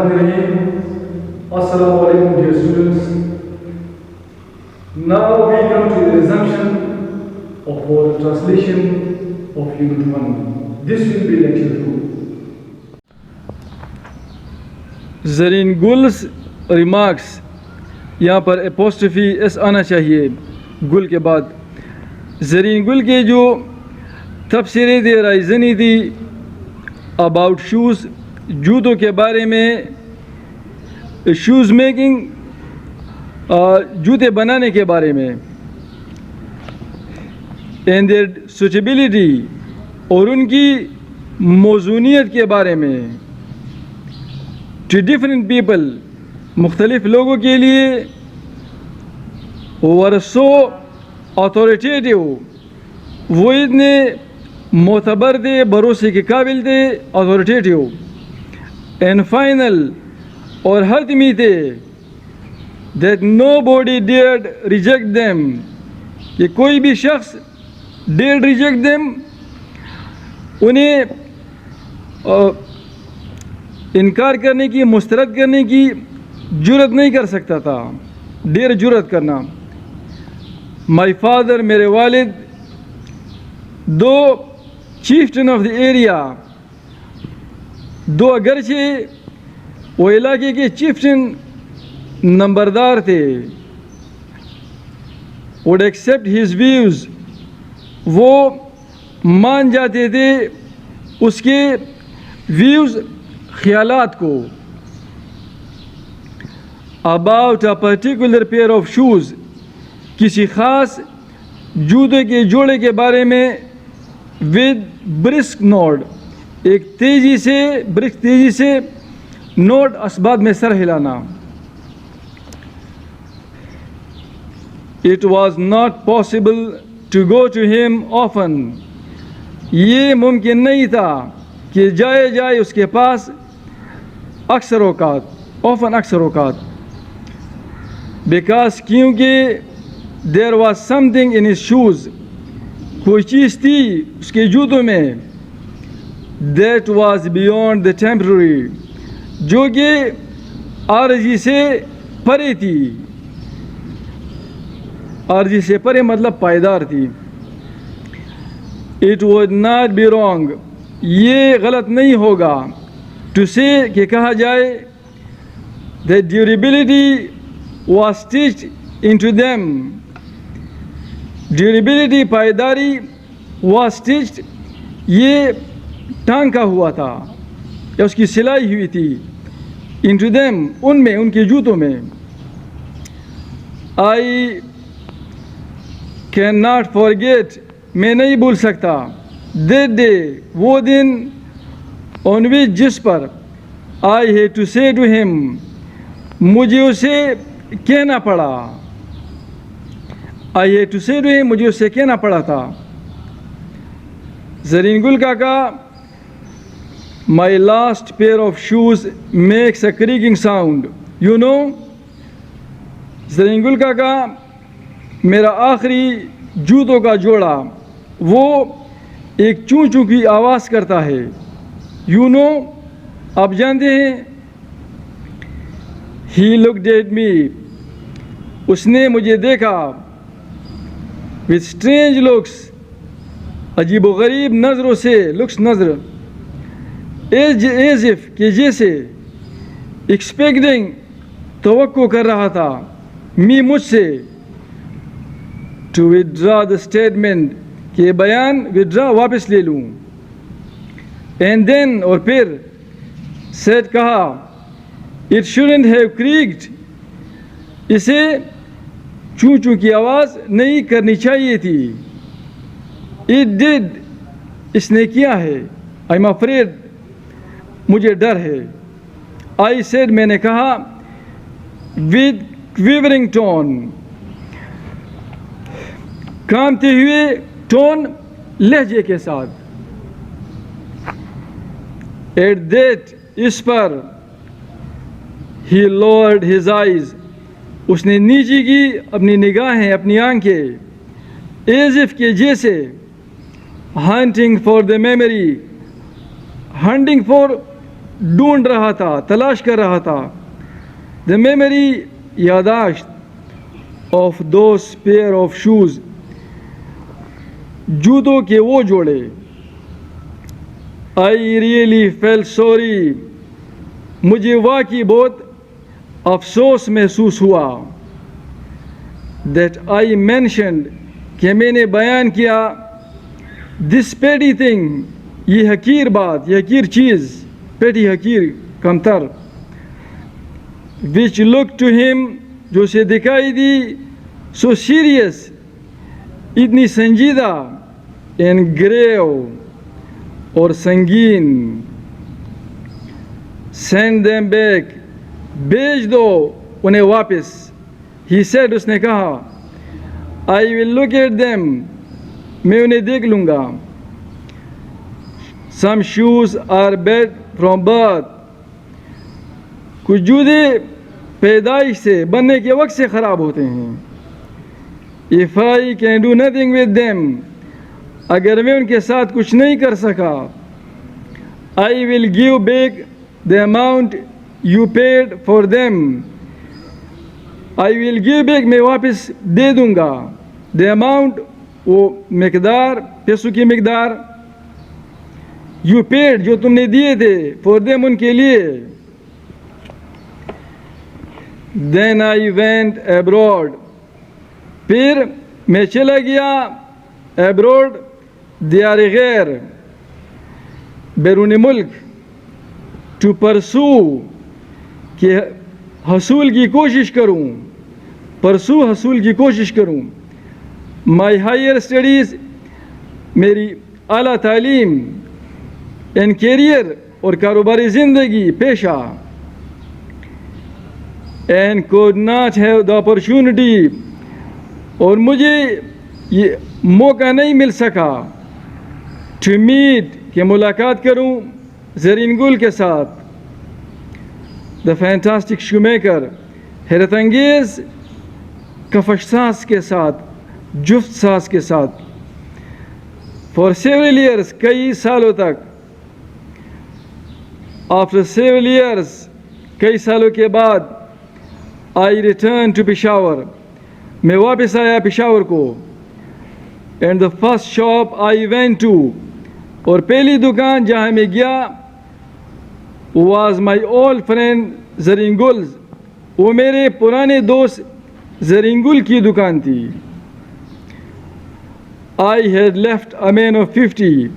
Assalamu alaikum, dear students. Now we come to the resumption of our translation of Unit 1. This will be lecture 2. Zareen Gul's remarks, यहाँ पर apostrophe S आना चाहिए गुल के बाद। ज़रीन गुल के जो तफसीर दे राइजनी थी अबाउट शूज़, जूतों के बारे में, शूज़ मेकिंग, जूते बनाने के बारे में, एंड देयर सूटेबिलिटी, और उनकी मौजूनियत के बारे में। टू डिफरेंट पीपल, मुख्तलिफ लोगों के लिए, वर सो अथॉरिटेटिव, वो इतने मोतबर थे, भरोसे के काबिल थे, अथॉरिटेटिव एंड फाइनल, और हतमी थे, that nobody dared reject them, कि कोई भी शख्स डेयर्ड रिजेक्ट देम, उन्हें इनकार करने की, मुस्तरद करने की जुर्रत नहीं कर सकता था। डेयर जुर्रत करना। माई फादर, मेरे वालिद, दो चीफ्टन ऑफ द एरिया, दो अगरचे वो इलाके के चीफ्टन नंबरदार थे, वुड एक्सेप्ट हिज व्यूज़, वो मान जाते थे उसके व्यूज़, ख्यालात को। About a particular pair of shoes, किसी ख़ास जूते के जोड़े के बारे में, विद ब्रिस्क नोड, एक ब्रिस्क तेज़ी से नोट, असबाब में सर हिलाना। It was not possible to go to him often, ये मुमकिन नहीं था कि जाए उसके पास अक्सर औकात, ऑफन अक्सर औकात। बिकॉज क्योंकि there was something in his shoes, कोई चीज़ थी उसके जूतों में, that was beyond the temporary, जो कि आरजी से परे थी। आरजी से परे मतलब पायदार थी। It would not be wrong, ये गलत नहीं होगा, टू से कि कहा जाए, the durability was stitched into them, durability, पायदारी, वॉज स्टिच्ड, ये टांका हुआ था या उसकी सिलाई हुई थी, इनटू देम, उनमें, उनके जूतों में। आई कैन नॉट फॉरगेट, मैं नहीं भूल सकता, दैट डे, वो दिन, ऑन विच, जिस पर, आई हैड टू से टू हिम, मुझे उसे कहना पड़ा, आई हैड टू से टू हिम, मुझे उसे कहना पड़ा था। ज़रीन गुल काका, my last pair of shoes makes a creaking sound, you know. Zareen गुल काका, मेरा आखिरी जूतों का जोड़ा, वो एक चूं चूं की आवाज़ करता है, यू नो, आप जानते हैं। ही लुक्ड एट मी, उसने मुझे देखा, विथ स्ट्रेंज लुक्स, अजीब व गरीब नज़रों से, लुक्स नज़र, एज इफ, कि जैसे, एक्सपेक्टिंग, तवक्को कर रहा था, मी, मुझसे, टू विदड्रा द स्टेटमेंट, कि बयान विदड्रा, वापस ले लूँ। एंड देन, और फिर, सेड, कहा, इट शुडंट हैव क्रीक्ड, इसे चूं चूं की आवाज़ नहीं करनी चाहिए थी। इट डिड, इसने किया है। आई एम अफ्रेड, मुझे डर है। आई सेड, मैंने कहा, विद क्विवरिंग टोन, कांपते हुए टोन, लहजे के साथ। एट दैट, इस पर, ही लोअर्ड हिज आइज, उसने नीचे की अपनी निगाहें, अपनी आंखें, एज इफ, के जैसे, hunting for the memory, hunting for ढूंढ रहा था, तलाश कर रहा था। द मेमोरी, यादाश्त of those pair of shoes, जूतों के वो जोड़े। आई रियली फेल सॉरी, मुझे वाकई बहुत अफसोस महसूस हुआ। दैट आई मैंशनड, कि मैंने बयान किया, दिस पेटी थिंग, ये हकीर बात, ये हकीर चीज़, पेटी हकीर, कमतर। विच लुक टू हिम, जो उसे दिखाई दी, सो सीरियस, इतनी संजीदा, एंड ग्रेव, और संगीन। सेंड देम बैक, भेज दो उन्हें वापस। ही सेड, उसने कहा, I will look at them, मैं उन्हें देख लूँगा। Some shoes are bad from birth, कुछ जूते पैदाइश से, बनने के वक्त से ख़राब होते हैं। If I can do nothing with them, अगर मैं उनके साथ कुछ नहीं कर सका, I will give back the amount you paid for them, I will give back, मैं वापस दे दूँगा, द अमाउंट, वो मकदार, पैसों की मकदार, यू पेड, जो तुमने दिए थे, फॉर देम, उनके लिए। देन आई वेंट एब्रॉड, फिर मैं चला गया एब्रॉड, दियार गैर, बैरून मुल्क, टू परसू, कि हसूल की कोशिश करूं, परसू, हसूल की कोशिश करूं, माई हायर स्टडीज़, मेरी आला तालीम, एंड कैरियर, और कारोबारी ज़िंदगी, पेशा। And could not have the opportunity, और मुझे ये मौका नहीं मिल सका, to meet, कि मुलाकात करूं ज़रीन गुल के साथ, द फैंटास्टिक शूमेकर, हैरत अंगेज़ कफश सास के साथ, जुफ्त सास के साथ। फॉर सेवरल ईयर्स, कई सालों तक। आफ्टर सेवरल ईयर्स, कई सालों के बाद, आई रिटर्न टू पेशावर, मैं वापस आया पेशावर को। And the first shop I went to, और पहली दुकान जहाँ मैं गया, was my old friend Zareen Gul, वो मेरे पुराने दोस्त ज़रीन गुल की दुकान थी। I had left a man of 50,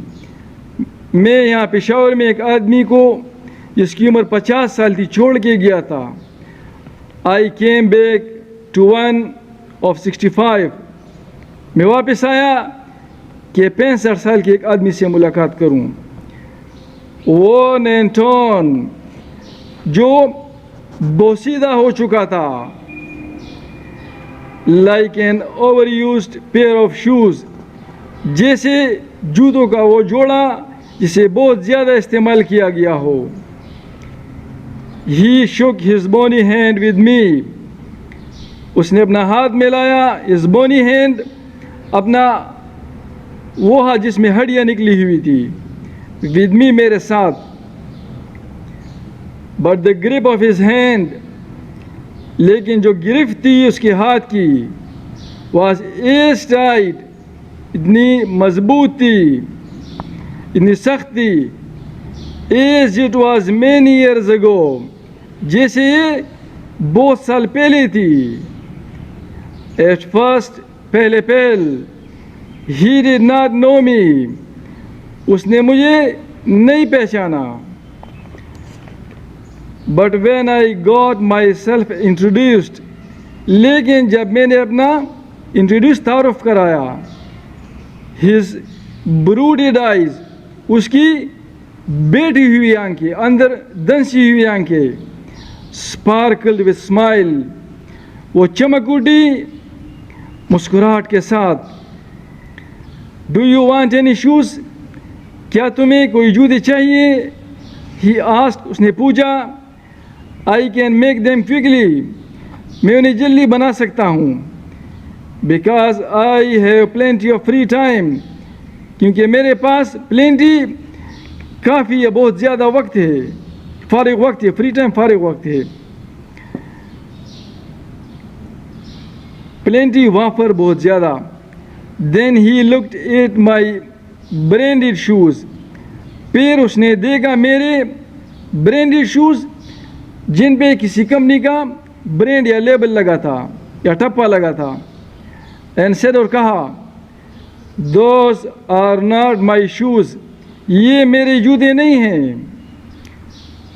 मैं यहाँ पेशावर में एक आदमी को जिसकी उम्र 50 साल थी छोड़ के गया था। I came back to one of 65, मैं वापस आया कि 65 साल के एक आदमी से मुलाकात करूं। वॉन एंड टॉन, जो बोसीदा हो चुका था, like an over used pair of shoes, जैसे जूतों का वो जोड़ा जिसे बहुत ज़्यादा इस्तेमाल किया गया हो। He shook his bony hand with me, उसने अपना हाथ मिलाया, हिज बोनी हैंड, अपना वो हाथ जिसमें हड्डियाँ निकली हुई थी, विद मी, मेरे साथ। But the grip of his hand, लेकिन जो गिरफ्त थी उसके हाथ की, वाज एज टाइट, इतनी मजबूत थी, इतनी सख्त थी, as it was many years ago, जैसे ये बहुत साल पहले थी। एट फर्स्ट, पहले ही डिड नॉट नो मी, उसने मुझे नहीं पहचाना। But when I got myself introduced, लेकिन जब मैंने अपना इंट्रोड्यूस तारुफ कराया, हिज ब्रूडेड आइज, उसकी बैठी हुई आंखें, अंदर दंसी हुई आंखें, स्पार्कल्ड विद स्माइल, वो चमक उठी मुस्कुराहट के साथ। Do you want any shoes, क्या तुम्हें कोई जूते चाहिए? ही आस्क्ड, उसने पूछा। I can make them quickly, मैं उन्हें जल्दी बना सकता हूँ। Because I have plenty of free time, क्योंकि मेरे पास प्लेंटी, काफ़ी या बहुत ज़्यादा वक्त है, फारिग वक्त है, फ्री टाइम फारिग वक्त है, प्लेंटी वहाँ पर बहुत ज़्यादा। Then he looked at my branded shoes, फिर उसने देखा मेरे ब्रांडेड शूज़ जिन पे किसी कंपनी का ब्रांड या लेबल लगा था या ठप्पा लगा था। एंड सेड, और कहा, those are not my shoes, ये मेरे जूते नहीं हैं।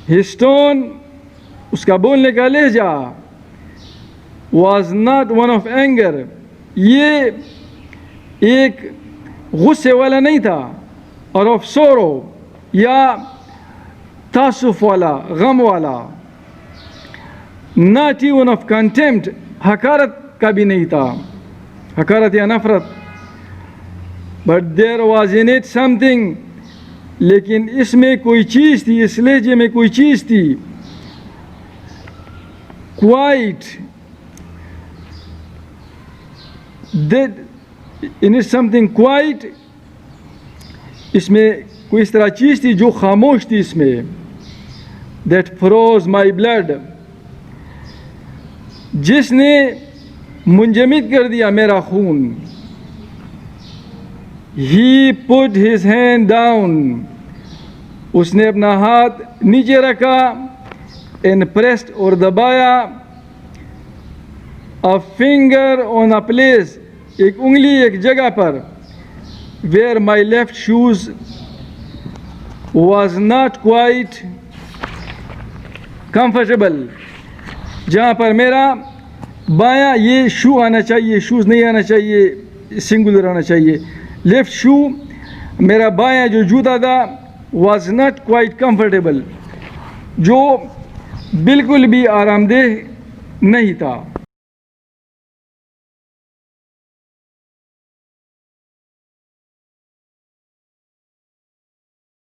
हिज टोन, उसका बोलने का लहजा, was not one of anger, ये एक गुस्से वाला नहीं था, और ऑफ सोरो या तासुफ वाला, गम वाला, not even of contempt, हकारत का भी नहीं था, हकारत या नफरत। but there was in it something, लेकिन इसमें कोई चीज़ थी, इस लहजे में कोई चीज़ थी, quite that in it something quite, इसमें कोई इस तरह चीज़ थी जो खामोश थी इसमें, that froze my blood, जिसने मुंजमद कर दिया मेरा खून। He put his hand down, उसने अपना हाथ नीचे रखा, and pressed, और दबाया, a finger on a place, एक उंगली एक जगह पर, where my left shoes was not quite comfortable, जहाँ पर मेरा बायां ये शू आना चाहिए, शूज़ नहीं आना चाहिए, सिंगुलर आना चाहिए। लेफ्ट शू, मेरा बायां जो जूता था, was not quite comfortable, जो बिल्कुल भी आरामदेह नहीं था।